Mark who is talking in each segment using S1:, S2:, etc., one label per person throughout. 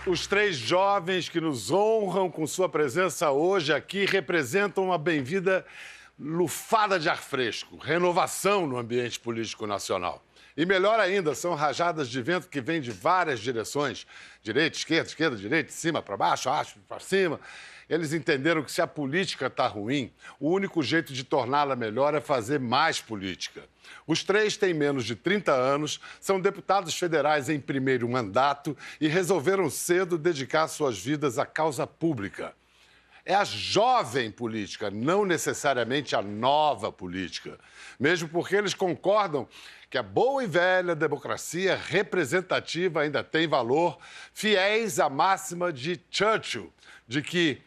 S1: Os três jovens que nos honram com sua presença hoje aqui representam uma bem-vinda lufada de ar fresco, renovação no ambiente político nacional. E melhor ainda, são rajadas de vento que vêm de várias direções, direita, esquerda, direita, de cima para baixo, para cima. Eles entenderam que se a política está ruim, o único jeito de torná-la melhor é fazer mais política. Os três têm menos de 30 anos, são deputados federais em primeiro mandato e resolveram cedo dedicar suas vidas à causa pública. É a jovem política, não necessariamente a nova política. Mesmo porque eles concordam que a boa e velha democracia representativa ainda tem valor, fiéis à máxima de Churchill, de que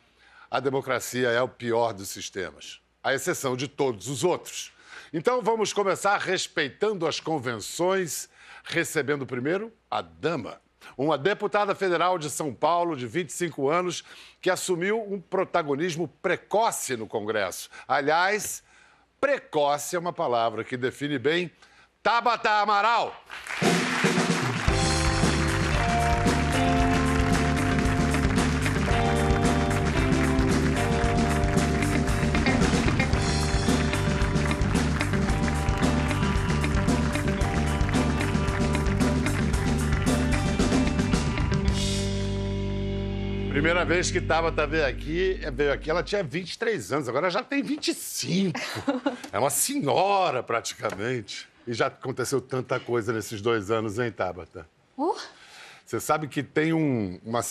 S1: a democracia é o pior dos sistemas, à exceção de todos os outros. Então, vamos começar respeitando as convenções, recebendo primeiro a dama. Uma deputada federal de São Paulo, de 25 anos, que assumiu um protagonismo precoce no Congresso. Aliás, precoce é uma palavra que define bem Tabata Amaral. Primeira vez que Tabata veio aqui, ela tinha 23 anos, agora já tem 25. É uma senhora, praticamente. E já aconteceu tanta coisa nesses 2 anos, hein, Tabata? Você sabe que tem uma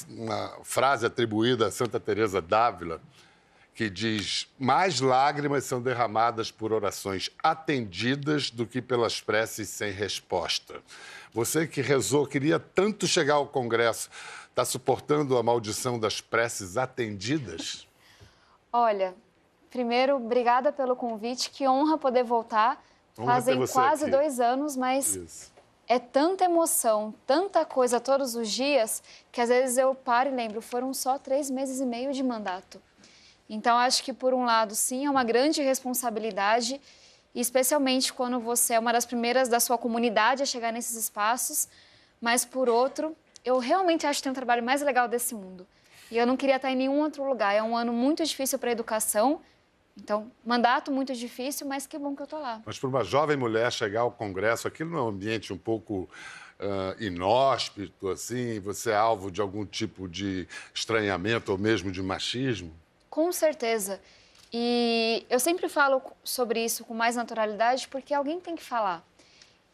S1: frase atribuída a Santa Teresa d'Ávila que diz: mais lágrimas são derramadas por orações atendidas do que pelas preces sem resposta. Você que rezou, queria tanto chegar ao Congresso, está suportando a maldição das preces atendidas?
S2: Olha, primeiro, obrigada pelo convite, que honra poder voltar. Fazem quase 2 anos, mas é tanta emoção, tanta coisa todos os dias, que às vezes eu paro e lembro, foram só 3 meses e meio de mandato. Então, acho que, por um lado, sim, é uma grande responsabilidade, e especialmente quando você é uma das primeiras da sua comunidade a chegar nesses espaços, mas, por outro, eu realmente acho que tem um trabalho mais legal desse mundo. E eu não queria estar em nenhum outro lugar. É um ano muito difícil para a educação. Então, mandato muito difícil, mas que bom que eu estou lá.
S1: Mas para uma jovem mulher chegar ao Congresso, aquilo não é um ambiente um pouco inóspito, assim? Você é alvo de algum tipo de estranhamento ou mesmo de machismo?
S2: Com certeza. E eu sempre falo sobre isso com mais naturalidade porque alguém tem que falar.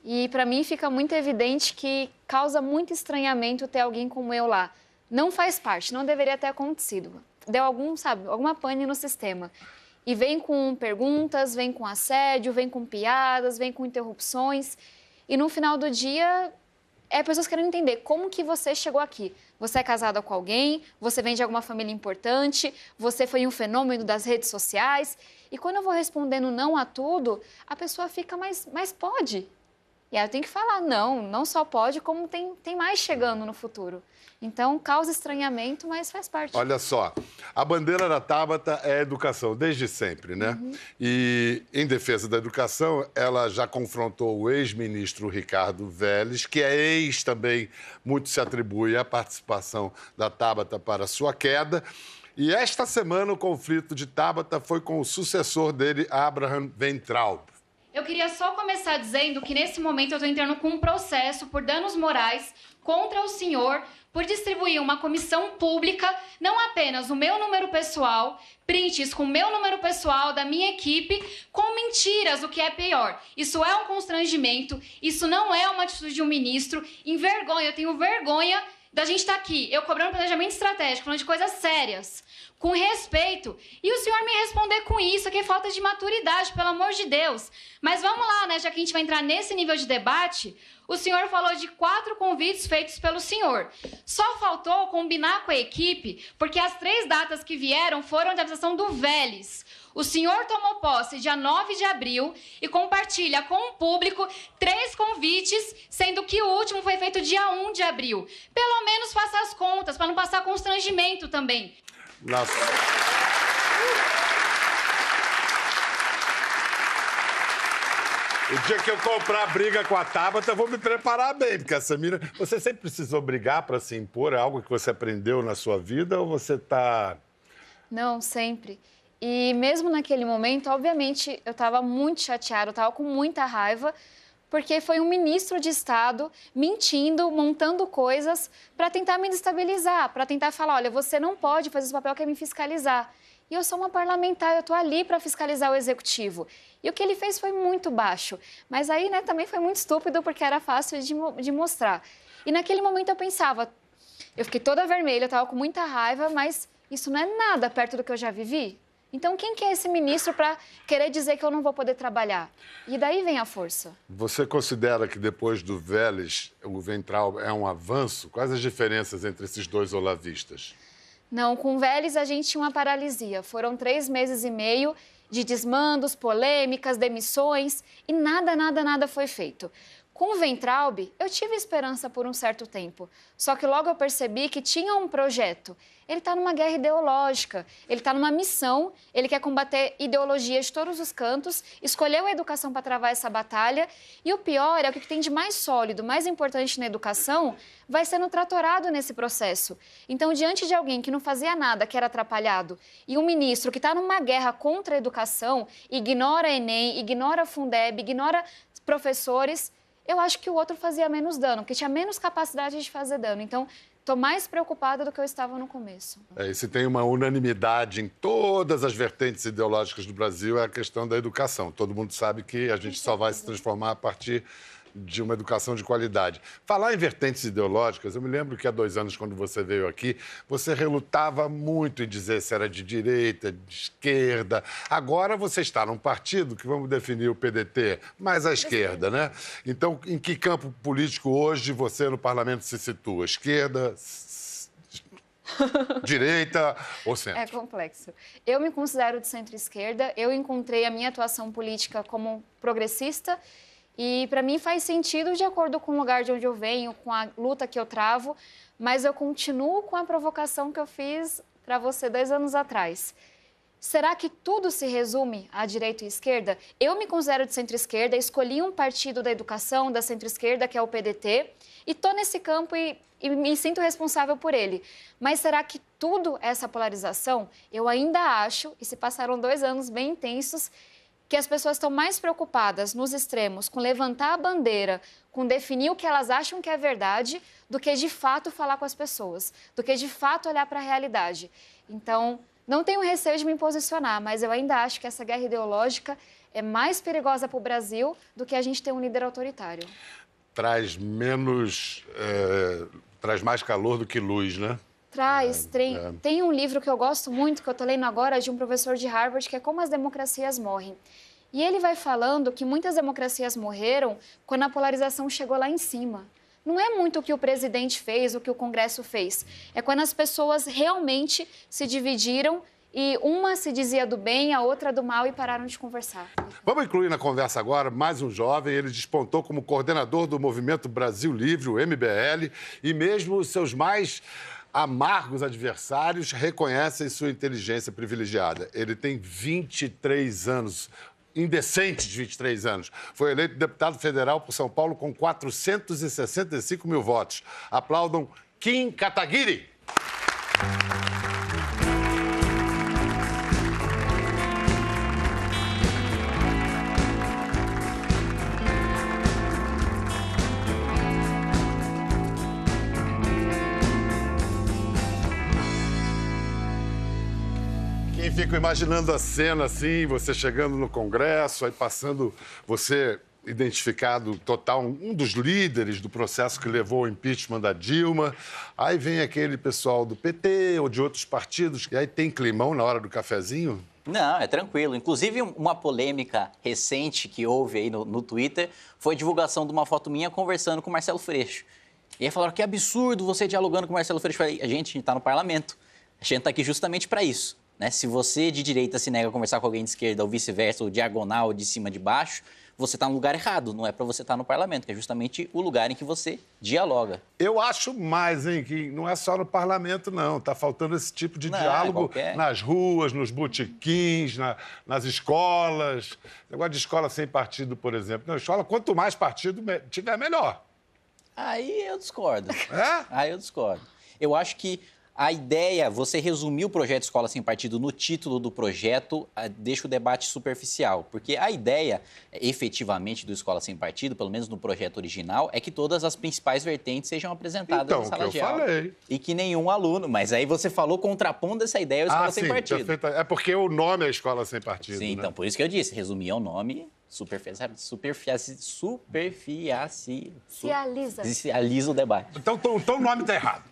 S2: E para mim fica muito evidente que causa muito estranhamento ter alguém como eu lá. Não faz parte, não deveria ter acontecido. Deu alguma pane no sistema. E vem com perguntas, vem com assédio, vem com piadas, vem com interrupções. E no final do dia, pessoas querendo entender como que você chegou aqui. Você é casada com alguém, você vem de alguma família importante, você foi um fenômeno das redes sociais. E quando eu vou respondendo não a tudo, a pessoa fica, mas pode. E aí eu tenho que falar, não só pode, como tem mais chegando no futuro. Então, causa estranhamento, mas faz parte.
S1: Olha só, a bandeira da Tabata é a educação, desde sempre, né? E, em defesa da educação, ela já confrontou o ex-ministro Ricardo Vélez, que é ex também, muito se atribui à participação da Tabata para sua queda. E esta semana o conflito de Tabata foi com o sucessor dele, Abraham Weintraub.
S3: Eu queria só começar dizendo que, nesse momento, eu estou entrando com um processo por danos morais contra o senhor por distribuir uma comissão pública, não apenas o meu número pessoal, prints com o meu número pessoal da minha equipe, com mentiras, o que é pior. Isso é um constrangimento, isso não é uma atitude de um ministro. Eu tenho vergonha da gente estar aqui, eu cobrando planejamento estratégico, falando de coisas sérias, com respeito, e o senhor me responder com isso, que é falta de maturidade, pelo amor de Deus. Mas vamos lá, né, já que a gente vai entrar nesse nível de debate, o senhor falou de 4 convites feitos pelo senhor. Só faltou combinar com a equipe, porque as 3 datas que vieram foram de avisação do Vélez. O senhor tomou posse dia 9 de abril e compartilha com o público 3 convites, sendo que o último foi feito dia 1 de abril. Pelo menos faça as contas, para não passar constrangimento também.
S1: Nossa. O dia que eu comprar briga com a Tabata, eu vou me preparar bem, porque a Samira... Você sempre precisou brigar para se impor? É algo que você aprendeu na sua vida ou você está...
S2: Não, sempre. E mesmo naquele momento, obviamente, eu estava muito chateada, eu estava com muita raiva, porque foi um ministro de Estado mentindo, montando coisas para tentar me destabilizar, para tentar falar, olha, você não pode fazer esse papel que é me fiscalizar. E eu sou uma parlamentar, eu estou ali para fiscalizar o executivo. E o que ele fez foi muito baixo. Mas aí, né, também foi muito estúpido, porque era fácil de mostrar. E naquele momento eu pensava, eu fiquei toda vermelha, eu estava com muita raiva, mas isso não é nada perto do que eu já vivi. Então, quem que é esse ministro para querer dizer que eu não vou poder trabalhar? E daí vem a força.
S1: Você considera que depois do Vélez, o Weintraub é um avanço? Quais as diferenças entre esses dois olavistas?
S2: Não, com o Vélez a gente tinha uma paralisia. Foram 3 meses e meio de desmandos, polêmicas, demissões e nada foi feito. Com o Weintraub, eu tive esperança por um certo tempo. Só que logo eu percebi que tinha um projeto. Ele está numa guerra ideológica, ele está numa missão, ele quer combater ideologias de todos os cantos, escolheu a educação para travar essa batalha. E o pior é que o que tem de mais sólido, mais importante na educação, vai sendo tratorado nesse processo. Então, diante de alguém que não fazia nada, que era atrapalhado, e um ministro que está numa guerra contra a educação, ignora a Enem, ignora a Fundeb, ignora professores, eu acho que o outro fazia menos dano, que tinha menos capacidade de fazer dano. Então, estou mais preocupada do que eu estava no começo.
S1: E se tem uma unanimidade em todas as vertentes ideológicas do Brasil, é a questão da educação. Todo mundo sabe que a gente só vai se transformar a partir de uma educação de qualidade. Falar em vertentes ideológicas, eu me lembro que há 2 anos, quando você veio aqui, você relutava muito em dizer se era de direita, de esquerda. Agora você está num partido que vamos definir o PDT mais à esquerda, né? Então, em que campo político hoje você no parlamento se situa? Esquerda, direita ou centro?
S2: É complexo. Eu me considero de centro-esquerda, eu encontrei a minha atuação política como progressista. E, para mim, faz sentido de acordo com o lugar de onde eu venho, com a luta que eu travo, mas eu continuo com a provocação que eu fiz para você 2 anos atrás. Será que tudo se resume à direita e esquerda? Eu me considero de centro-esquerda, escolhi um partido da educação, da centro-esquerda, que é o PDT, e estou nesse campo e me sinto responsável por ele. Mas será que tudo essa polarização? Eu ainda acho, e se passaram 2 anos bem intensos, que as pessoas estão mais preocupadas nos extremos com levantar a bandeira, com definir o que elas acham que é verdade, do que de fato falar com as pessoas, do que de fato olhar para a realidade. Então, não tenho receio de me posicionar, mas eu ainda acho que essa guerra ideológica é mais perigosa para o Brasil do que a gente ter um líder autoritário.
S1: Traz mais calor do que luz, né?
S2: Tem um livro que eu gosto muito, que eu estou lendo agora, de um professor de Harvard, que é Como as Democracias Morrem. E ele vai falando que muitas democracias morreram quando a polarização chegou lá em cima. Não é muito o que o presidente fez, o que o Congresso fez. É quando as pessoas realmente se dividiram e uma se dizia do bem, a outra do mal e pararam de conversar.
S1: Vamos incluir na conversa agora mais um jovem. Ele despontou como coordenador do Movimento Brasil Livre, o MBL, e mesmo os seus mais amargos adversários reconhecem sua inteligência privilegiada. Ele tem 23 anos, indecentes 23 anos. Foi eleito deputado federal por São Paulo com 465 mil votos. Aplaudam Kim Kataguiri. Fico imaginando a cena assim, você chegando no Congresso, aí passando, você identificado total, um dos líderes do processo que levou ao impeachment da Dilma. Aí vem aquele pessoal do PT ou de outros partidos, e aí tem climão na hora do cafezinho?
S4: Não, é tranquilo. Inclusive, uma polêmica recente que houve aí no Twitter foi a divulgação de uma foto minha conversando com o Marcelo Freixo. E aí falaram que absurdo você dialogando com o Marcelo Freixo. Eu falei, a gente está no parlamento, a gente está aqui justamente para isso. né? Se você de direita se nega a conversar com alguém de esquerda ou vice-versa, ou diagonal, ou de cima de baixo, você está no lugar errado. Não é para você estar no parlamento, que é justamente o lugar em que você dialoga.
S1: Eu acho mais, hein, que não é só no parlamento, não. Está faltando esse tipo de diálogo nas ruas, nos botequins, nas escolas. Negócio de escola sem partido, por exemplo. Na escola, quanto mais partido tiver, melhor.
S4: Aí eu discordo.
S1: É?
S4: Aí eu discordo. Eu acho que a ideia, você resumir o projeto Escola Sem Partido no título do projeto, deixa o debate superficial. Porque a ideia, efetivamente, do Escola Sem Partido, pelo menos no projeto original, é que todas as principais vertentes sejam apresentadas na sala de aula.
S1: Falei.
S4: E que nenhum aluno... Mas aí você falou contrapondo essa ideia ao Escola Sem Partido.
S1: Perfeito. É porque o nome é Escola Sem Partido,
S4: Sim,
S1: né?
S4: então, por isso que eu disse, resumir ao nome... Superficializa o debate.
S1: Então o nome está errado.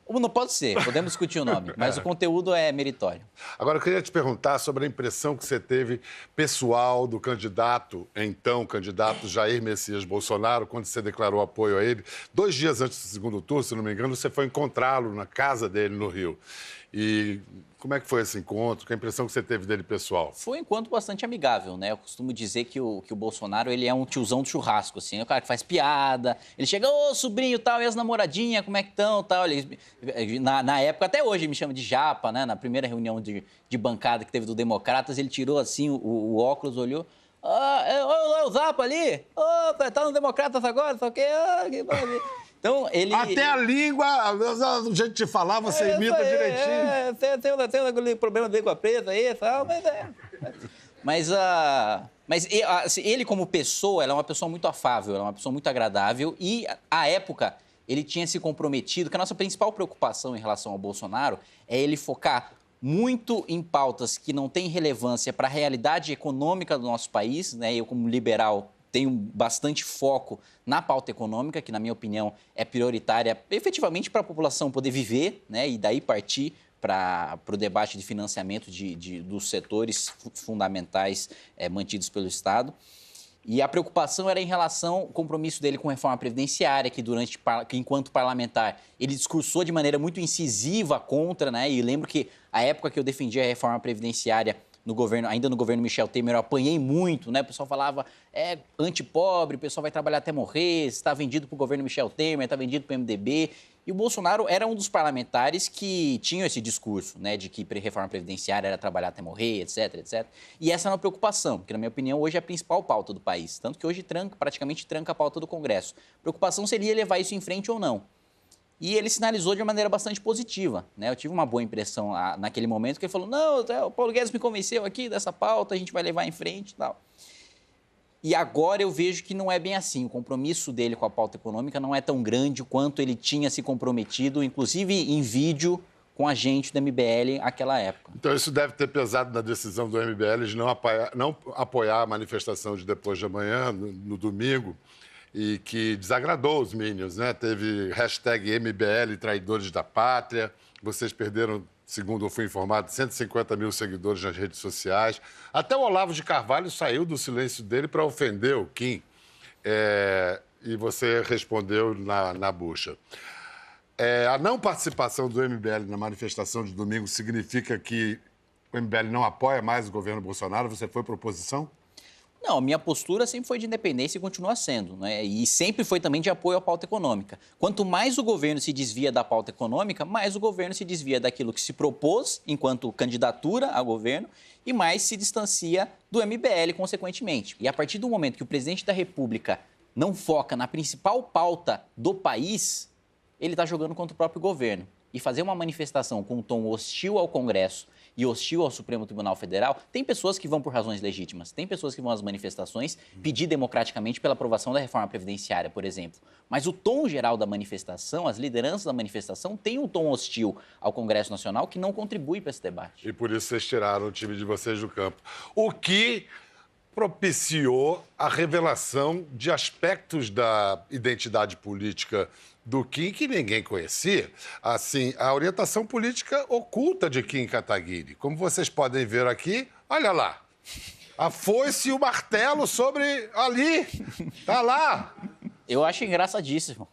S4: Não pode ser, podemos discutir o nome, mas o conteúdo é meritório.
S1: Agora, eu queria te perguntar sobre a impressão que você teve pessoal do candidato Jair Messias Bolsonaro, quando você declarou apoio a ele. 2 dias antes do segundo turno, se não me engano, você foi encontrá-lo na casa dele, no Rio. E como é que foi esse encontro? Que a impressão que você teve dele pessoal?
S4: Foi um encontro bastante amigável, né? Eu costumo dizer que o Bolsonaro, ele é um tiozão do churrasco, assim. É o cara que faz piada, ele chega, ô, sobrinho, tal, e as namoradinhas, como é que estão, tal. Na época, até hoje, me chama de japa, né? Na primeira reunião de bancada que teve do Democratas, ele tirou, assim, o óculos, olhou. O Zapa ali? Tá no Democratas agora, só que... que maravilha. Então, ele...
S1: Até a língua, o jeito de falar, você imita direitinho.
S4: Tem um problema dele com a presa aí, tal, mas ele, como pessoa, ela é uma pessoa muito afável, ela é uma pessoa muito agradável e, à época, ele tinha se comprometido, que a nossa principal preocupação em relação ao Bolsonaro é ele focar muito em pautas que não têm relevância para a realidade econômica do nosso país, né? Eu, como liberal, tenho bastante foco na pauta econômica, que, na minha opinião, é prioritária efetivamente para a população poder viver, né? E daí partir para o debate de financiamento dos setores fundamentais mantidos pelo Estado. E a preocupação era em relação ao compromisso dele com a reforma previdenciária, que enquanto parlamentar, ele discursou de maneira muito incisiva contra, né? E lembro que a época que eu defendia a reforma previdenciária ainda no governo Michel Temer, eu apanhei muito, né? O pessoal falava, antipobre, o pessoal vai trabalhar até morrer, está vendido para o governo Michel Temer, está vendido para o MDB. E o Bolsonaro era um dos parlamentares que tinham esse discurso, né? De que reforma previdenciária era trabalhar até morrer, etc, etc. E essa é uma preocupação, que, na minha opinião, hoje é a principal pauta do país. Tanto que hoje praticamente tranca a pauta do Congresso. A preocupação seria levar isso em frente ou não. E ele sinalizou de uma maneira bastante positiva, né? Eu tive uma boa impressão naquele momento, que ele falou, não, o Paulo Guedes me convenceu aqui dessa pauta, a gente vai levar em frente e tal. E agora eu vejo que não é bem assim. O compromisso dele com a pauta econômica não é tão grande quanto ele tinha se comprometido, inclusive em vídeo, com a gente do MBL naquela época.
S1: Então isso deve ter pesado na decisão do MBL de não apoiar a manifestação de depois de amanhã, no domingo, e que desagradou os Minions, né? Teve hashtag MBL Traidores da Pátria. Vocês perderam, segundo eu fui informado, 150 mil seguidores nas redes sociais. Até o Olavo de Carvalho saiu do silêncio dele para ofender o Kim. E você respondeu na bucha. A não participação do MBL na manifestação de domingo significa que o MBL não apoia mais o governo Bolsonaro? Você foi para a oposição?
S4: Não, a minha postura sempre foi de independência e continua sendo, né? E sempre foi também de apoio à pauta econômica. Quanto mais o governo se desvia da pauta econômica, mais o governo se desvia daquilo que se propôs enquanto candidatura ao governo e mais se distancia do MBL, consequentemente. E a partir do momento que o presidente da República não foca na principal pauta do país, ele está jogando contra o próprio governo. E fazer uma manifestação com um tom hostil ao Congresso e hostil ao Supremo Tribunal Federal, tem pessoas que vão por razões legítimas, tem pessoas que vão às manifestações pedir democraticamente pela aprovação da reforma previdenciária, por exemplo. Mas o tom geral da manifestação, as lideranças da manifestação, têm um tom hostil ao Congresso Nacional que não contribui para esse debate.
S1: E por isso vocês tiraram o time de vocês do campo. O que propiciou a revelação de aspectos da identidade política do Kim que ninguém conhecia. Assim, a orientação política oculta de Kim Kataguiri. Como vocês podem ver aqui, olha lá. A foice e o martelo sobre ali. Tá lá.
S4: Eu acho engraçadíssimo.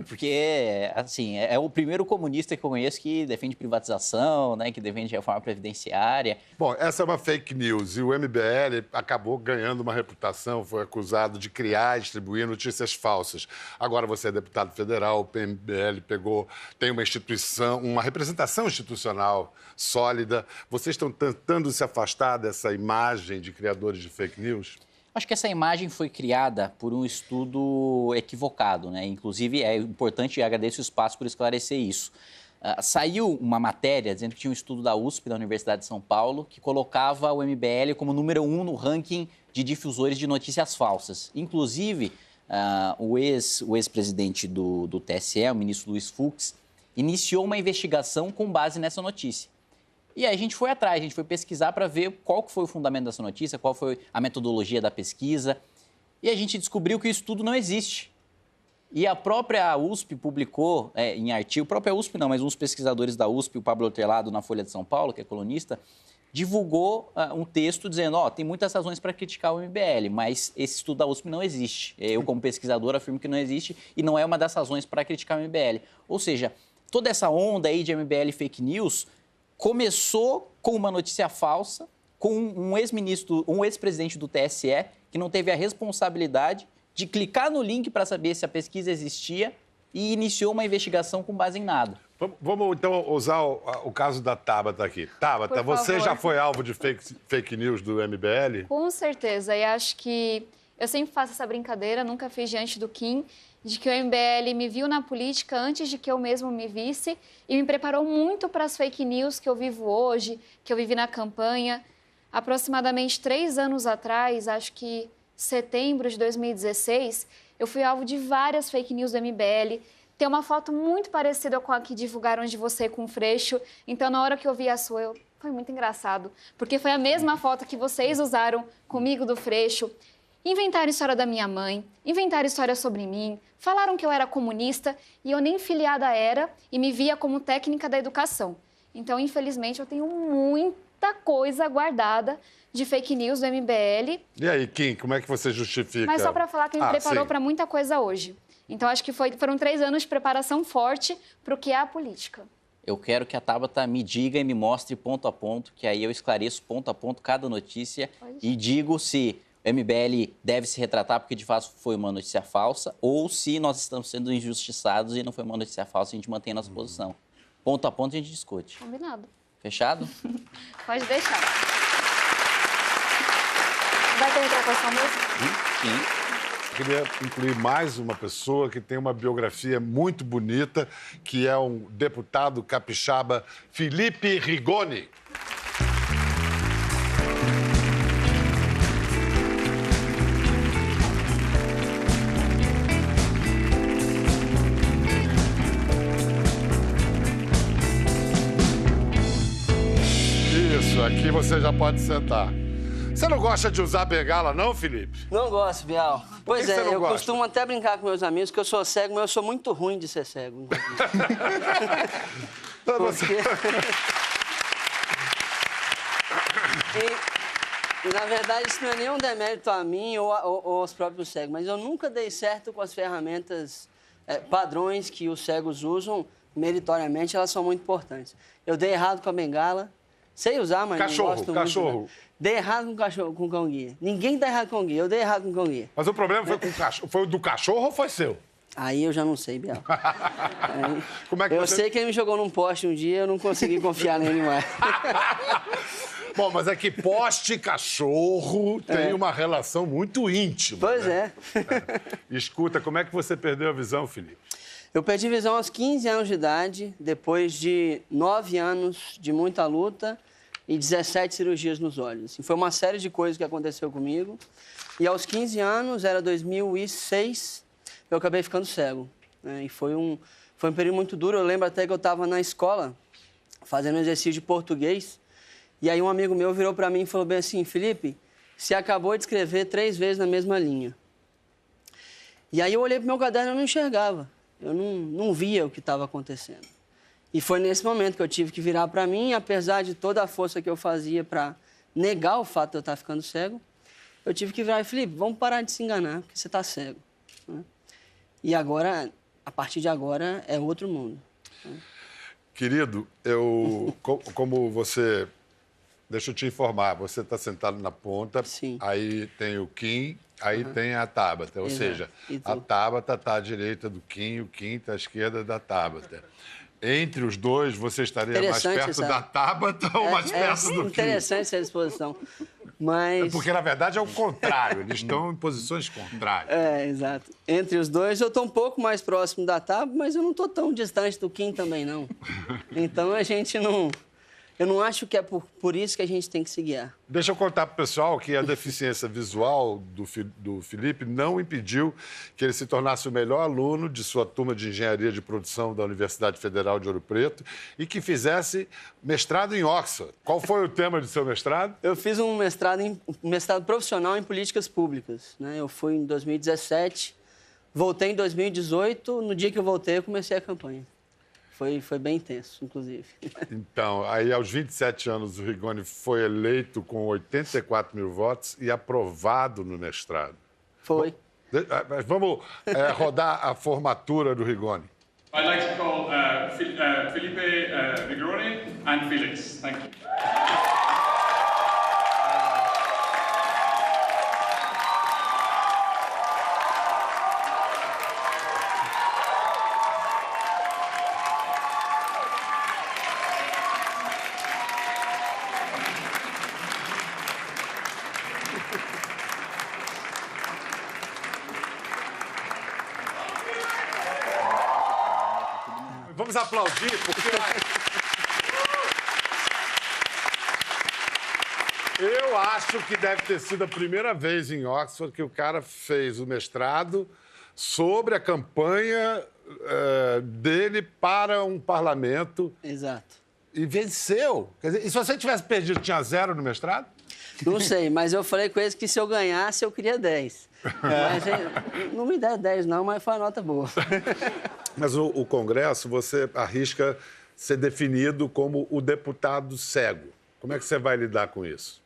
S4: Porque, assim, é o primeiro comunista que eu conheço que defende privatização, né, que defende reforma previdenciária.
S1: Bom, essa é uma fake news e o MBL acabou ganhando uma reputação, foi acusado de criar e distribuir notícias falsas. Agora você é deputado federal, o MBL tem uma instituição, uma representação institucional sólida. Vocês estão tentando se afastar dessa imagem de criadores de fake news?
S4: Acho que essa imagem foi criada por um estudo equivocado, né? Inclusive, é importante e agradeço o espaço por esclarecer isso. Saiu uma matéria dizendo que tinha um estudo da USP, da Universidade de São Paulo, que colocava o MBL como número 1 no ranking de difusores de notícias falsas. Inclusive, o ex-presidente do TSE, o ministro Luiz Fux, iniciou uma investigação com base nessa notícia. E aí a gente foi atrás, a gente foi pesquisar para ver qual que foi o fundamento dessa notícia, qual foi a metodologia da pesquisa. E a gente descobriu que o estudo não existe. E a própria USP publicou em artigo, a própria USP não, mas uns pesquisadores da USP, o Pablo Hortelado, na Folha de São Paulo, que é colunista, divulgou um texto dizendo, tem muitas razões para criticar o MBL, mas esse estudo da USP não existe. Eu, como pesquisador, afirmo que não existe e não é uma das razões para criticar o MBL. Ou seja, toda essa onda aí de MBL fake news começou com uma notícia falsa, com um ex-presidente do TSE que não teve a responsabilidade de clicar no link para saber se a pesquisa existia e iniciou uma investigação com base em nada.
S1: Vamos, então, usar o caso da Tabata aqui. Tabata, você já foi alvo de fake news do MBL?
S2: Com certeza, e acho que eu sempre faço essa brincadeira, nunca fiz diante do Kim, de que o MBL me viu na política antes de que eu mesmo me visse e me preparou muito para as fake news que eu vivo hoje, que eu vivi na campanha. Aproximadamente 3 anos atrás, acho que setembro de 2016, eu fui alvo de várias fake news do MBL. Tem uma foto muito parecida com a que divulgaram de você com o Freixo. Então, na hora que eu vi a sua, foi muito engraçado, porque foi a mesma foto que vocês usaram comigo do Freixo. Inventaram história da minha mãe, inventaram história sobre mim, falaram que eu era comunista e eu nem filiada era e me via como técnica da educação. Então, infelizmente, eu tenho muita coisa guardada de fake news do MBL.
S1: E aí, Kim, como é que você justifica?
S2: Mas só para falar que me preparou para muita coisa hoje. Então, acho que foram 3 anos de preparação forte para o que é a política.
S4: Eu quero que a Tabata me diga e me mostre ponto a ponto, que aí eu esclareço ponto a ponto cada notícia e digo se o MBL deve se retratar porque de fato foi uma notícia falsa ou se nós estamos sendo injustiçados e não foi uma notícia falsa, a gente mantém a nossa posição. Ponto a ponto a gente discute.
S2: Combinado.
S4: Fechado?
S2: Pode deixar. Vai ter retratação mesmo?
S4: Sim.
S1: Eu queria incluir mais uma pessoa que tem uma biografia muito bonita, que é um deputado capixaba, Felipe Rigoni. Isso, aqui você já pode sentar. Você não gosta de usar bengala, não, Felipe?
S5: Não gosto, Bial. Pois é, eu
S1: gosta?
S5: costumo até brincar com meus amigos que eu sou cego, mas eu sou muito ruim de ser cego. Porque... e, na verdade, isso não é nenhum demérito a mim ou aos próprios cegos, mas eu nunca dei certo com as ferramentas padrões que os cegos usam meritoriamente, elas são muito importantes. Eu dei errado com a bengala, sei usar, mas não gosto muito.
S1: Cachorro.
S5: Dei errado com o cão-guia. Ninguém dá errado com o cão-guia, eu dei errado com o cão-guia.
S1: Mas o problema foi com o cachorro. Foi o do cachorro ou foi seu?
S5: Aí eu já não sei, Biel.
S1: Como é que
S5: eu sei que ele me jogou num poste um dia, eu não consegui confiar nele mais.
S1: Bom, mas é que poste e cachorro tem uma relação muito íntima.
S5: Pois
S1: né?
S5: é.
S1: Escuta, como é que você perdeu a visão, Felipe?
S5: Eu perdi visão aos 15 anos de idade, depois de 9 anos de muita luta e 17 cirurgias nos olhos. E foi uma série de coisas que aconteceu comigo. E aos 15 anos, era 2006, eu acabei ficando cego. Né? E foi um período muito duro. Eu lembro até que eu estava na escola, fazendo um exercício de português. E aí um amigo meu virou para mim e falou bem assim, Felipe, você acabou de escrever 3 vezes na mesma linha. E aí eu olhei para o meu caderno e eu não enxergava. Eu não via o que estava acontecendo. E foi nesse momento que eu tive que virar para mim, apesar de toda a força que eu fazia para negar o fato de eu estar ficando cego, eu tive que virar e Felipe, vamos parar de se enganar, porque você está cego. Né? E agora, a partir de agora é outro mundo.
S1: Querido, como você... Deixa eu te informar, você está sentado na ponta,
S5: Sim.
S1: aí tem o Kim, aí tem a Tabata. Ou
S5: Exato.
S1: seja,
S5: E tu?
S1: a Tabata está à direita do Kim, o Kim está à esquerda da Tabata. Entre os dois, você estaria mais perto
S5: essa-
S1: da Tabata ou mais perto do Kim?
S5: interessante essa exposição. Mas...
S1: Porque, na verdade, é o contrário. Eles estão em posições contrárias.
S5: Exato. Entre os dois, eu estou um pouco mais próximo da Tabata, mas eu não estou tão distante do Kim também, não. Então, a gente não... Eu não acho que é por isso que a gente tem que se guiar.
S1: Deixa eu contar para o pessoal que a deficiência visual do Felipe não impediu que ele se tornasse o melhor aluno de sua turma de engenharia de produção da Universidade Federal de Ouro Preto e que fizesse mestrado em Oxford. Qual foi o tema de seu mestrado?
S5: Eu fiz um mestrado profissional em políticas públicas, né? Eu fui em 2017, voltei em 2018. No dia que eu voltei, eu comecei a campanha. Foi bem intenso, inclusive.
S1: Então, aí aos 27 anos, o Rigoni foi eleito com 84 mil votos e aprovado no mestrado.
S5: Foi.
S1: Vamos rodar a formatura do Rigoni.
S6: I'd like to call Felipe Rigoni and Felix. Thank you.
S1: Vamos aplaudir, porque... Eu acho que deve ter sido a primeira vez em Oxford que o cara fez o mestrado sobre a campanha dele para um parlamento
S5: Exato.
S1: e venceu. Quer dizer, e se você tivesse perdido, tinha 0 no mestrado?
S5: Não sei, mas eu falei com eles que se eu ganhasse, eu queria 10. Mas não me der 10, não, mas foi uma nota boa.
S1: Mas o Congresso, você arrisca ser definido como o deputado cego. Como é que você vai lidar com isso?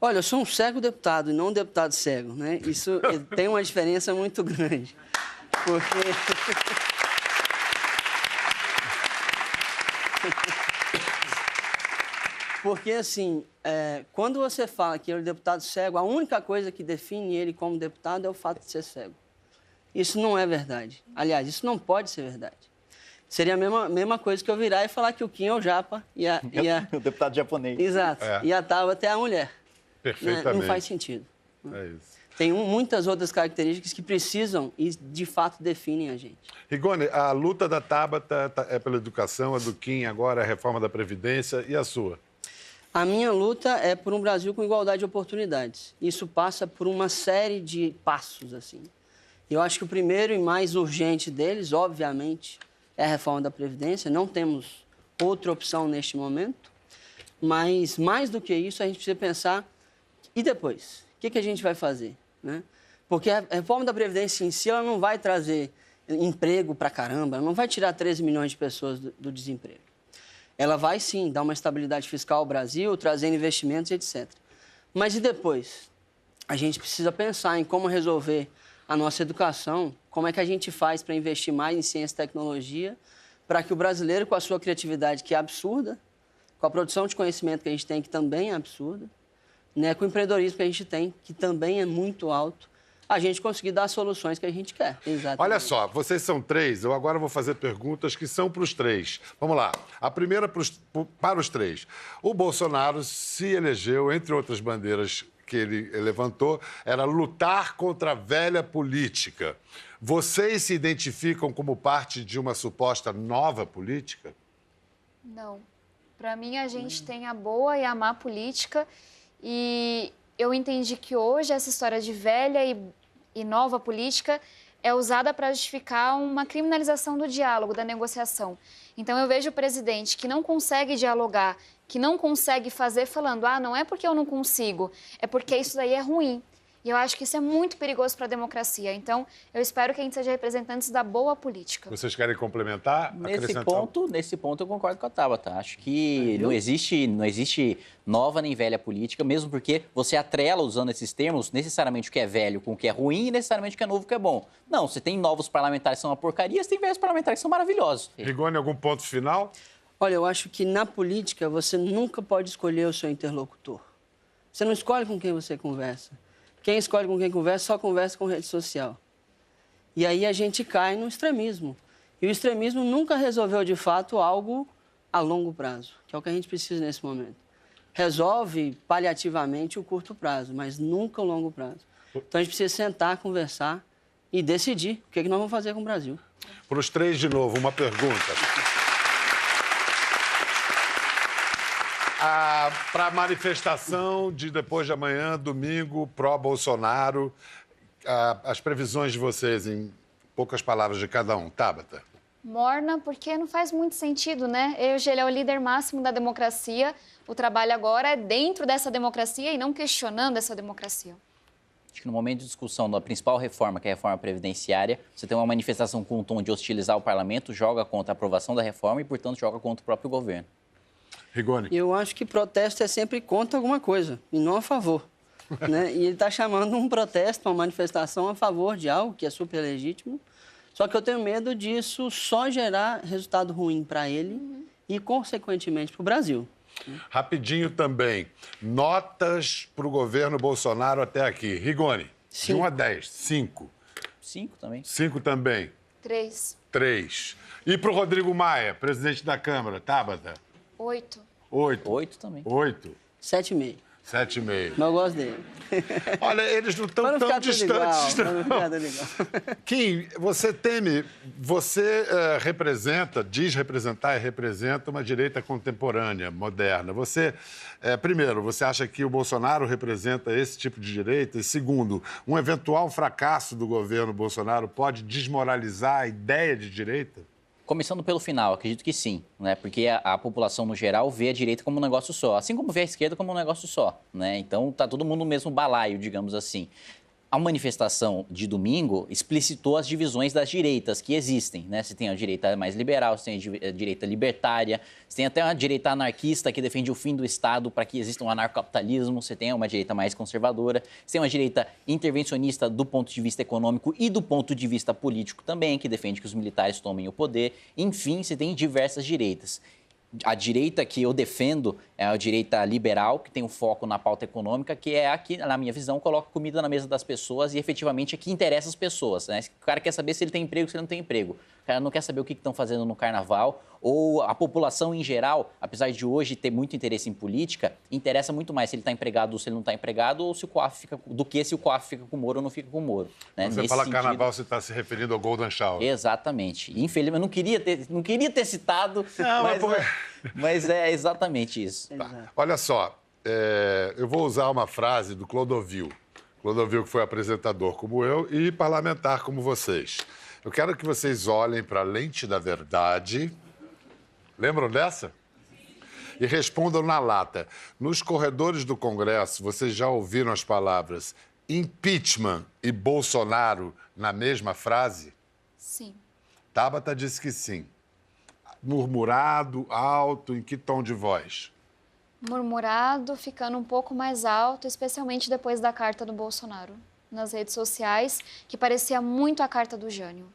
S5: Olha, eu sou um cego deputado e não um deputado cego, né? Isso tem uma diferença muito grande. Porque... Porque, assim, quando você fala que ele é deputado cego, a única coisa que define ele como deputado é o fato de ser cego. Isso não é verdade. Aliás, isso não pode ser verdade. Seria a mesma coisa que eu virar e falar que o Kim é o japa e a...
S7: O deputado japonês.
S5: Exato. E a Tabata é a mulher.
S1: Perfeitamente.
S5: Não faz sentido.
S1: É isso.
S5: Tem muitas outras características que precisam e, de fato, definem a gente.
S1: Rigoni, a luta da Tabata é pela educação, a do Kim agora é a reforma da Previdência e a sua?
S5: A minha luta é por um Brasil com igualdade de oportunidades. Isso passa por uma série de passos, assim. Eu acho que o primeiro e mais urgente deles, obviamente, é a reforma da Previdência. Não temos outra opção neste momento. Mas, mais do que isso, a gente precisa pensar, e depois? O que a gente vai fazer? Né? Porque a reforma da Previdência em si, ela não vai trazer emprego pra caramba, ela não vai tirar 13 milhões de pessoas do desemprego. Ela vai, sim, dar uma estabilidade fiscal ao Brasil, trazendo investimentos, etc. Mas e depois? A gente precisa pensar em como resolver a nossa educação, como é que a gente faz para investir mais em ciência e tecnologia, para que o brasileiro, com a sua criatividade, que é absurda, com a produção de conhecimento que a gente tem, que também é absurda, né, com o empreendedorismo que a gente tem, que também é muito alto, a gente conseguir dar as soluções que a gente quer. Exatamente.
S1: Olha só, vocês são 3, eu agora vou fazer perguntas que são para os 3. Vamos lá. A primeira para os 3. O Bolsonaro se elegeu, entre outras bandeiras que ele levantou, era lutar contra a velha política. Vocês se identificam como parte de uma suposta nova política?
S2: Não. Para mim, a gente tem a boa e a má política e eu entendi que hoje essa história de velha e nova política é usada para justificar uma criminalização do diálogo, da negociação. Então, eu vejo o presidente que não consegue dialogar, que não consegue fazer falando, não é porque eu não consigo, é porque isso daí é ruim. E eu acho que isso é muito perigoso para a democracia. Então, eu espero que a gente seja representantes da boa política.
S1: Vocês querem complementar?
S4: Nesse ponto eu concordo com a Tabata. Acho que não existe nova nem velha política, mesmo porque você atrela, usando esses termos, necessariamente o que é velho com o que é ruim e necessariamente o que é novo com o que é bom. Não, você tem novos parlamentares que são uma porcaria, você tem velhos parlamentares que são maravilhosos.
S1: Rigoni, algum ponto final?
S5: Olha, eu acho que na política você nunca pode escolher o seu interlocutor. Você não escolhe com quem você conversa. Quem escolhe com quem conversa só conversa com rede social. E aí a gente cai no extremismo. E o extremismo nunca resolveu, de fato, algo a longo prazo, que é o que a gente precisa nesse momento. Resolve paliativamente o curto prazo, mas nunca o longo prazo. Então a gente precisa sentar, conversar e decidir o que nós vamos fazer com o Brasil.
S1: Para os três, de novo, uma pergunta. Para a manifestação de depois de amanhã, domingo, pró-Bolsonaro, as previsões de vocês, em poucas palavras de cada um. Tabata.
S2: Morna, porque não faz muito sentido, né? Ele é o líder máximo da democracia. O trabalho agora é dentro dessa democracia e não questionando essa democracia.
S4: Acho que no momento de discussão da principal reforma, que é a reforma previdenciária, você tem uma manifestação com um tom de hostilizar o parlamento, joga contra a aprovação da reforma e, portanto, joga contra o próprio governo.
S1: Rigoni.
S5: Eu acho que protesto é sempre contra alguma coisa e não a favor. Né? E ele está chamando um protesto, uma manifestação a favor de algo que é super legítimo. Só que eu tenho medo disso só gerar resultado ruim para ele e, consequentemente, para o Brasil.
S1: Rapidinho também. Notas para o governo Bolsonaro até aqui. Rigoni, de 1 a 10, 5.
S4: 5 também.
S1: 5 também.
S2: 3.
S1: 3. E para o Rodrigo Maia, presidente da Câmara, Tabata?
S2: 8.
S1: 8.
S4: 8 também.
S1: 8.
S5: 7,5.
S1: 7,5.
S5: Mas eu gosto dele.
S1: Olha, eles não estão tão distantes, não. Kim, você teme, você representa, diz representar e representa uma direita contemporânea, moderna. Você, primeiro, você acha que o Bolsonaro representa esse tipo de direita? E segundo, um eventual fracasso do governo Bolsonaro pode desmoralizar a ideia de direita?
S4: Começando pelo final, acredito que sim, né? Porque a população, no geral, vê a direita como um negócio só, assim como vê a esquerda como um negócio só, né? Então, tá todo mundo no mesmo balaio, digamos assim. A manifestação de domingo explicitou as divisões das direitas que existem, né? Você tem a direita mais liberal, você tem a direita libertária, você tem até uma direita anarquista que defende o fim do Estado para que exista um anarcocapitalismo, você tem uma direita mais conservadora, você tem uma direita intervencionista do ponto de vista econômico e do ponto de vista político também, que defende que os militares tomem o poder. Enfim, você tem diversas direitas. A direita que eu defendo é a direita liberal, que tem um foco na pauta econômica, que é a que, na minha visão, coloca comida na mesa das pessoas e, efetivamente, é que interessa as pessoas, né? O cara quer saber se ele tem emprego, se ele não tem emprego. O cara não quer saber o que estão fazendo no carnaval. Ou a população, em geral, apesar de hoje ter muito interesse em política, interessa muito mais se ele está empregado ou se ele não está empregado, ou se o COAF fica, do que se o COAF fica com o Moro ou não fica com o Moro. Né?
S1: Você fala carnaval, você está se referindo ao Golden Shower.
S4: Exatamente. Infelizmente, eu não queria ter citado, mas é exatamente isso.
S1: Tá. Olha só, eu vou usar uma frase do Clodovil. Clodovil, que foi apresentador como eu e parlamentar como vocês. Eu quero que vocês olhem para a lente da verdade. Lembram dessa? E respondam na lata. Nos corredores do Congresso, vocês já ouviram as palavras impeachment e Bolsonaro na mesma frase?
S2: Sim.
S1: Tabata disse que sim. Murmurado, alto, em que tom de voz?
S2: Murmurado, ficando um pouco mais alto, especialmente depois da carta do Bolsonaro nas redes sociais, que parecia muito a carta do Jânio.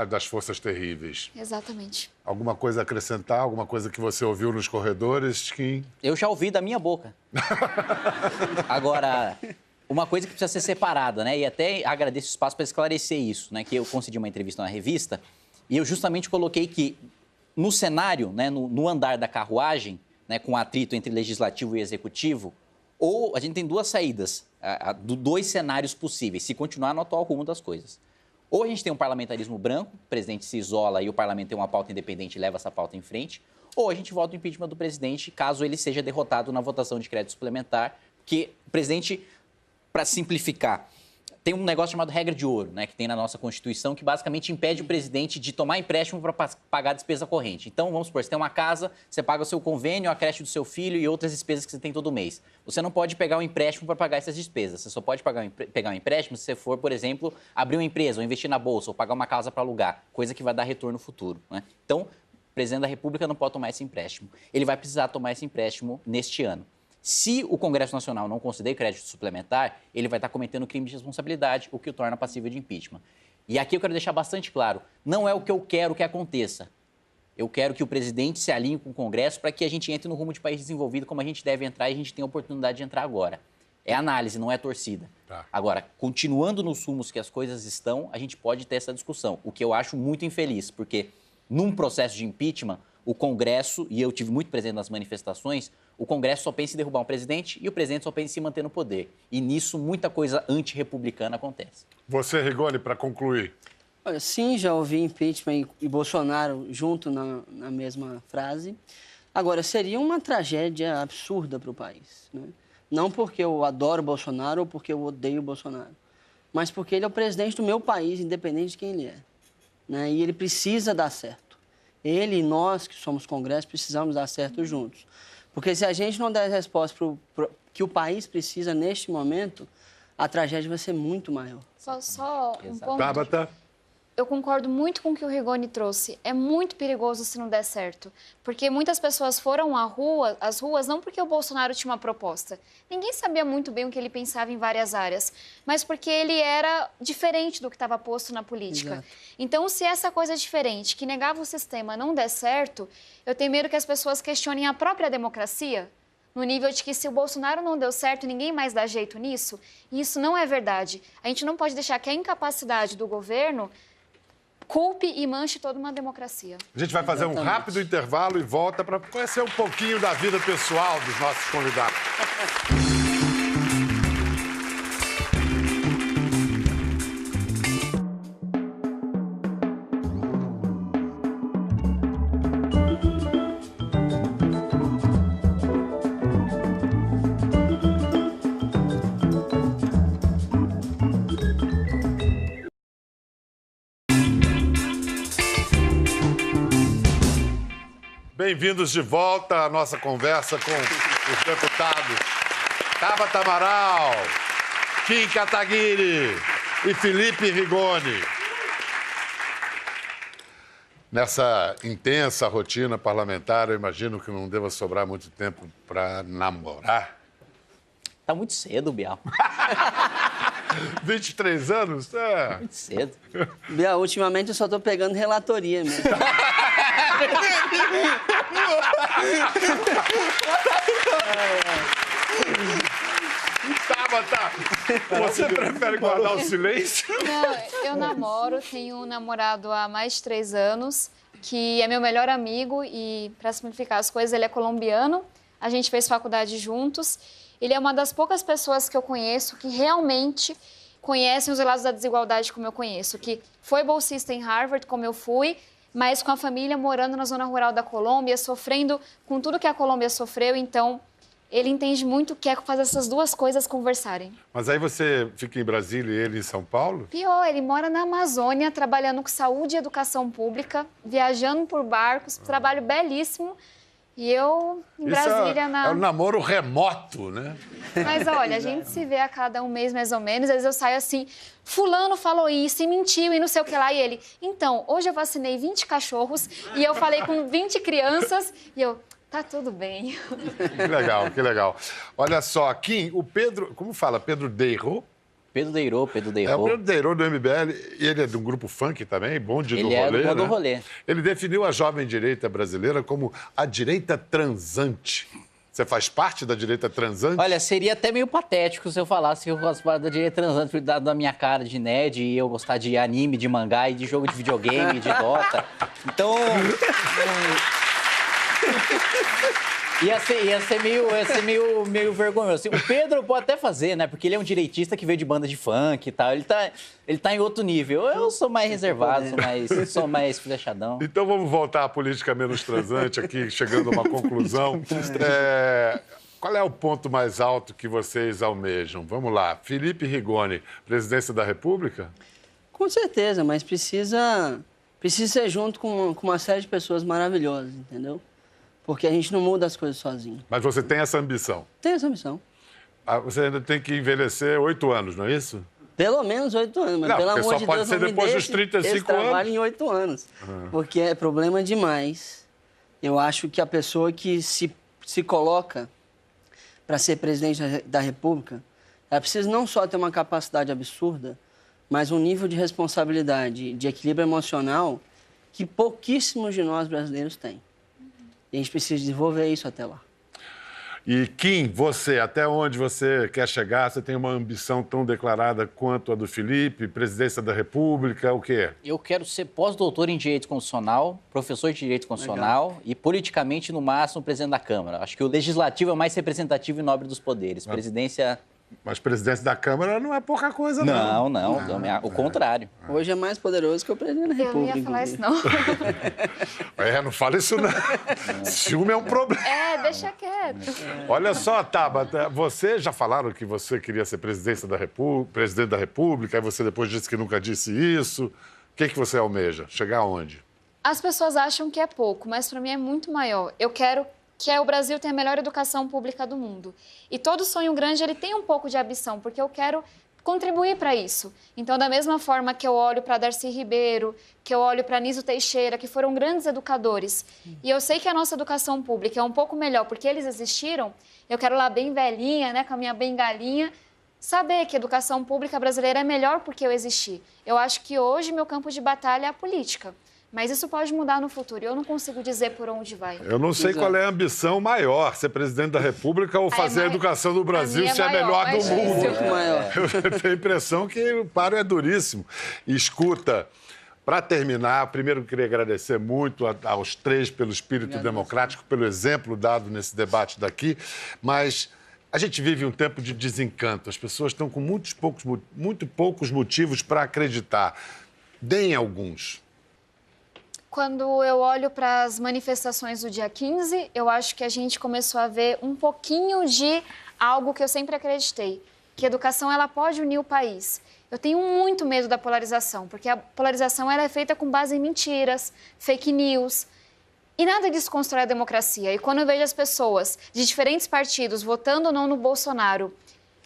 S1: Das Forças Terríveis.
S2: Exatamente.
S1: Alguma coisa a acrescentar? Alguma coisa que você ouviu nos corredores, Kim?
S4: Eu já ouvi da minha boca. Agora, uma coisa que precisa ser separada, né? E até agradeço o espaço para esclarecer isso, né? Que eu concedi uma entrevista na revista e eu justamente coloquei que no cenário, né, no andar da carruagem, né, com atrito entre legislativo e executivo, ou a gente tem duas saídas, dois cenários possíveis, se continuar no atual rumo das coisas. Ou a gente tem um parlamentarismo branco, o presidente se isola e o parlamento tem uma pauta independente e leva essa pauta em frente, ou a gente vota o impeachment do presidente caso ele seja derrotado na votação de crédito suplementar, que o presidente, para simplificar, tem um negócio chamado regra de ouro, né, que tem na nossa Constituição, que basicamente impede o presidente de tomar empréstimo para pagar a despesa corrente. Então, vamos supor, você tem uma casa, você paga o seu convênio, a creche do seu filho e outras despesas que você tem todo mês. Você não pode pegar um empréstimo para pagar essas despesas. Você só pode pegar um empréstimo se você for, por exemplo, abrir uma empresa, ou investir na bolsa, ou pagar uma casa para alugar, coisa que vai dar retorno futuro, né? Então, o presidente da República não pode tomar esse empréstimo. Ele vai precisar tomar esse empréstimo neste ano. Se o Congresso Nacional não conceder crédito suplementar, ele vai estar cometendo crime de responsabilidade, o que o torna passível de impeachment. E aqui eu quero deixar bastante claro, não é o que eu quero que aconteça. Eu quero que o presidente se alinhe com o Congresso para que a gente entre no rumo de país desenvolvido como a gente deve entrar e a gente tem a oportunidade de entrar agora. É análise, não é torcida.
S1: Tá.
S4: Agora, continuando nos rumos que as coisas estão, a gente pode ter essa discussão, o que eu acho muito infeliz, porque num processo de impeachment, o Congresso, e eu tive muito presente nas manifestações, o Congresso só pensa em derrubar um presidente e o presidente só pensa em se manter no poder. E nisso muita coisa antirrepublicana acontece.
S1: Você, Rigoni, para concluir.
S5: Olha, sim, já ouvi impeachment e Bolsonaro junto na mesma frase. Agora, seria uma tragédia absurda para o país, né? Não porque eu adoro Bolsonaro ou porque eu odeio Bolsonaro, mas porque ele é o presidente do meu país, independente de quem ele é, né? E ele precisa dar certo. Ele e nós, que somos Congresso, precisamos dar certo juntos. Porque se a gente não der a resposta que o país precisa neste momento, a tragédia vai ser muito maior.
S2: Só um ponto.
S1: Tabata.
S2: Eu concordo muito com o que o Rigoni trouxe. É muito perigoso se não der certo. Porque muitas pessoas foram às ruas não porque o Bolsonaro tinha uma proposta. Ninguém sabia muito bem o que ele pensava em várias áreas, mas porque ele era diferente do que estava posto na política.
S5: Exato.
S2: Então, se essa coisa diferente, que negava o sistema, não der certo, eu tenho medo que as pessoas questionem a própria democracia, no nível de que se o Bolsonaro não deu certo, ninguém mais dá jeito nisso. E isso não é verdade. A gente não pode deixar que a incapacidade do governo culpe e manche toda uma democracia.
S1: A gente vai fazer um rápido intervalo e volta para conhecer um pouquinho da vida pessoal dos nossos convidados. Bem-vindos de volta à nossa conversa com os deputados Tabata Amaral, Kim Kataguiri e Felipe Rigoni. Nessa intensa rotina parlamentar, eu imagino que não deva sobrar muito tempo para namorar.
S4: Tá muito cedo, Bial.
S1: 23 anos? É.
S4: Muito cedo.
S5: Bial, ultimamente eu só estou pegando relatoria mesmo.
S1: Tabata, você prefere guardar o silêncio?
S2: Não, eu namoro, tenho um namorado há mais de 3 anos, que é meu melhor amigo e, para simplificar as coisas, ele é colombiano. A gente fez faculdade juntos. Ele é uma das poucas pessoas que eu conheço que realmente conhecem os lados da desigualdade como eu conheço, que foi bolsista em Harvard, como eu fui, mas com a família morando na zona rural da Colômbia, sofrendo com tudo que a Colômbia sofreu. Então, ele entende muito que é fazer essas duas coisas conversarem.
S1: Mas aí você fica em Brasília e ele em São Paulo?
S2: Pior, ele mora na Amazônia, trabalhando com saúde e educação pública, viajando por barcos, trabalho belíssimo. E eu, em Brasília,
S1: é um namoro remoto, né?
S2: Mas olha, a gente se vê a cada um mês, mais ou menos. Às vezes eu saio assim, fulano falou isso e mentiu e não sei o que lá. E ele, então, hoje eu vacinei 20 cachorros e eu falei com 20 crianças. E eu, tá tudo bem.
S1: Que legal, que legal. Olha só, Kim, o Pedro, como fala? Pedro Deirô?
S4: Pedro Deirô.
S1: É o Pedro Deirô do MBL, e ele é de um grupo funk também, bonde do rolê,
S4: Ele é do
S1: né?
S4: rolê.
S1: Ele definiu a jovem direita brasileira como a direita transante. Você faz parte da direita transante?
S4: Olha, seria até meio patético se eu falasse que eu faço parte da direita transante por dar da minha cara de nerd e eu gostar de anime, de mangá e de jogo de videogame, de Dota. Então... Ia ser meio vergonhoso. Assim, o Pedro pode até fazer, né? Porque ele é um direitista que veio de banda de funk e tal. Ele tá em outro nível. Eu sou mais reservado, sou mais flechadão.
S1: Então vamos voltar à política menos transante aqui, chegando a uma conclusão. Qual é o ponto mais alto que vocês almejam? Vamos lá. Felipe Rigoni, presidência da República?
S5: Com certeza, mas precisa ser junto com uma série de pessoas maravilhosas, entendeu? Porque a gente não muda as coisas sozinho.
S1: Mas você tem essa ambição?
S5: Tem essa ambição.
S1: Você ainda tem que envelhecer 8 anos, não é isso?
S5: Pelo menos 8 anos, mas
S1: Não,
S5: pelo
S1: porque
S5: amor
S1: só
S5: de
S1: pode
S5: Deus,
S1: ser
S5: não me
S1: depois dos
S5: deixe
S1: 35
S5: esse trabalho em 8 anos. Porque é problema demais. Eu acho que a pessoa que se coloca para ser presidente da República, ela precisa não só ter uma capacidade absurda, mas um nível de responsabilidade, de equilíbrio emocional que pouquíssimos de nós brasileiros têm. E a gente precisa desenvolver isso até lá.
S1: E, Kim, você, até onde você quer chegar? Você tem uma ambição tão declarada quanto a do Felipe? Presidência da República, o quê?
S4: Eu quero ser pós-doutor em Direito Constitucional, professor de Direito Constitucional e, politicamente, no máximo, presidente da Câmara. Acho que o Legislativo é mais representativo e nobre dos poderes. Presidência...
S1: Mas presidência da Câmara não é pouca coisa, não.
S4: Não. O contrário.
S5: Hoje é mais poderoso que o presidente da
S2: Eu não
S5: República.
S2: ia falar isso, não.
S1: Não fala isso, não. Ciúme é um problema.
S2: Deixa quieto.
S1: Olha só, Tabata, você já falaram que você queria ser presidente da República, aí você depois disse que nunca disse isso. O que você almeja? Chegar aonde?
S2: As pessoas acham que é pouco, mas para mim é muito maior. Eu quero que o Brasil tenha a melhor educação pública do mundo. E todo sonho grande, ele tem um pouco de ambição, porque eu quero contribuir para isso. Então, da mesma forma que eu olho para Darcy Ribeiro, que eu olho para Anísio Teixeira, que foram grandes educadores, e eu sei que a nossa educação pública é um pouco melhor porque eles existiram, eu quero lá bem velhinha, né, com a minha bengalinha, saber que a educação pública brasileira é melhor porque eu existi. Eu acho que hoje meu campo de batalha é a política. Mas isso pode mudar no futuro. Eu não consigo dizer por onde vai.
S1: Eu não sei qual é a ambição maior, ser presidente da República ou fazer a educação do Brasil ser a melhor do mundo. Eu tenho a impressão que o páreo é duríssimo. E escuta, para terminar, primeiro eu queria agradecer muito aos três pelo espírito democrático, pelo exemplo dado nesse debate daqui, mas a gente vive um tempo de desencanto. As pessoas estão com muito poucos motivos para acreditar. Deem alguns.
S2: Quando eu olho para as manifestações do dia 15, eu acho que a gente começou a ver um pouquinho de algo que eu sempre acreditei, que a educação ela pode unir o país. Eu tenho muito medo da polarização, porque a polarização ela é feita com base em mentiras, fake news, e nada disso constrói a democracia. E quando eu vejo as pessoas de diferentes partidos votando ou não no Bolsonaro,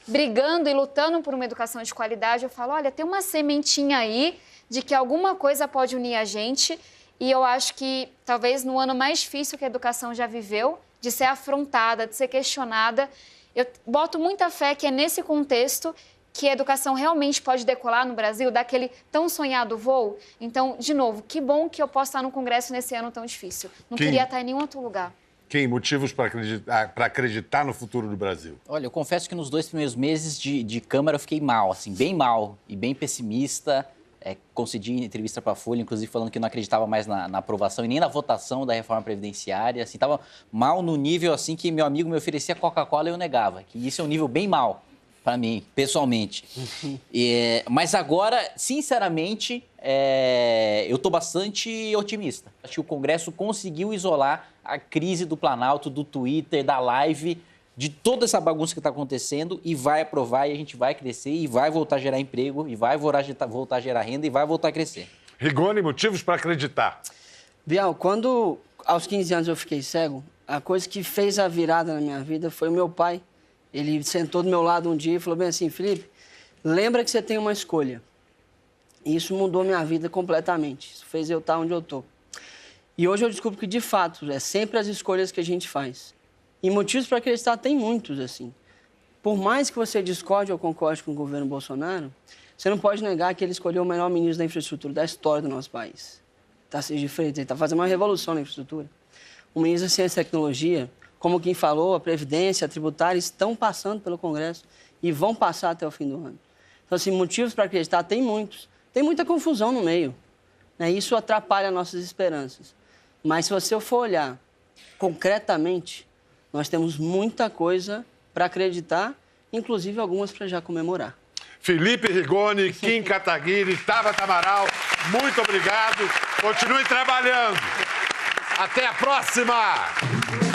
S2: brigando e lutando por uma educação de qualidade, eu falo, olha, tem uma sementinha aí de que alguma coisa pode unir a gente. E eu acho que, talvez, no ano mais difícil que a educação já viveu, de ser afrontada, de ser questionada, eu boto muita fé que é nesse contexto que a educação realmente pode decolar no Brasil, daquele tão sonhado voo. Então, de novo, que bom que eu posso estar no Congresso nesse ano tão difícil. Não queria estar em nenhum outro lugar.
S1: Kim, motivos para acreditar no futuro do Brasil?
S4: Olha, eu confesso que nos 2 primeiros meses de Câmara eu fiquei mal, assim, bem mal e bem pessimista. Concedi entrevista para a Folha, inclusive falando que não acreditava mais na aprovação e nem na votação da reforma previdenciária. Assim, estava mal no nível assim que meu amigo me oferecia Coca-Cola e eu negava. Que isso é um nível bem mal para mim, pessoalmente. Mas agora, sinceramente, eu estou bastante otimista. Acho que o Congresso conseguiu isolar a crise do Planalto, do Twitter, da live, de toda essa bagunça que está acontecendo e vai aprovar e a gente vai crescer e vai voltar a gerar emprego e vai voltar a gerar renda e vai voltar a crescer.
S1: Rigoni, motivos para acreditar?
S5: Bial, quando aos 15 anos eu fiquei cego, a coisa que fez a virada na minha vida foi o meu pai. Ele sentou do meu lado um dia e falou bem assim, Felipe, lembra que você tem uma escolha. E isso mudou minha vida completamente. Isso fez eu estar onde eu estou. E hoje eu descubro que, de fato, é sempre as escolhas que a gente faz. E motivos para acreditar tem muitos, assim. Por mais que você discorde ou concorde com o governo Bolsonaro, você não pode negar que ele escolheu o melhor ministro da infraestrutura da história do nosso país. Tarcísio de Freitas, ele está fazendo uma revolução na infraestrutura. O ministro da Ciência e Tecnologia, como quem falou, a Previdência, a tributária estão passando pelo Congresso e vão passar até o fim do ano. Então, assim, motivos para acreditar tem muitos. Tem muita confusão no meio. Né? Isso atrapalha nossas esperanças. Mas se você for olhar concretamente, nós temos muita coisa para acreditar, inclusive algumas para já comemorar.
S1: Felipe Rigoni, Kim Kataguiri, Tabata Amaral, muito obrigado. Continue trabalhando. Até a próxima!